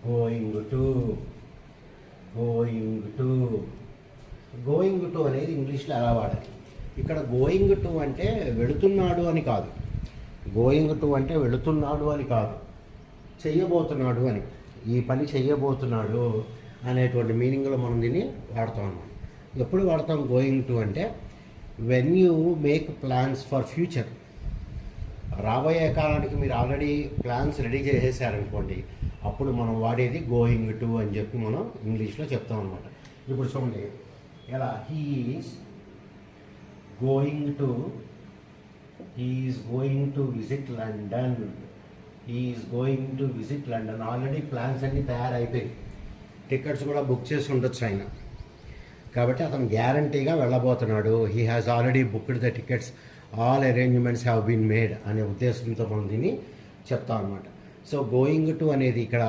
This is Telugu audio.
Going to, going to. Going to అనేది ఇంగ్లీష్లో ఎలా వాడాలి? ఇక్కడ గోయింగ్ టు అంటే వెళుతున్నాడు అని కాదు, గోయింగ్ టు అంటే వెళుతున్నాడు అని కాదు, చెయ్యబోతున్నాడు అని, ఈ పని చెయ్యబోతున్నాడు అనేటువంటి మీనింగ్లో మనం దీన్ని వాడతాం అన్నమాట. ఎప్పుడు వాడతాం గోయింగ్ టు అంటే when you make plans for future. రాబోయే కాలానికి మీరు ఆల్రెడీ ప్లాన్స్ రెడీ చేసేసారనుకోండి, అప్పుడు మనం వాడేది గోయింగ్ టు అని చెప్పి మనం ఇంగ్లీష్లో చెప్తాం అనమాట. ఇప్పుడు చూడండి ఎలా, he is going to visit London, he is going to visit London. Already plans అన్నీ తయారైపోయి టికెట్స్ కూడా బుక్ చేసి ఉండొచ్చు ఆయన, కాబట్టి అతను గ్యారంటీగా వెళ్ళబోతున్నాడు. He has already booked the tickets, all arrangements have been made అనే ఉద్దేశంతో మనం దీన్ని చెప్తాం అనమాట. సో గోయింగ్ టు అనేది ఇక్కడ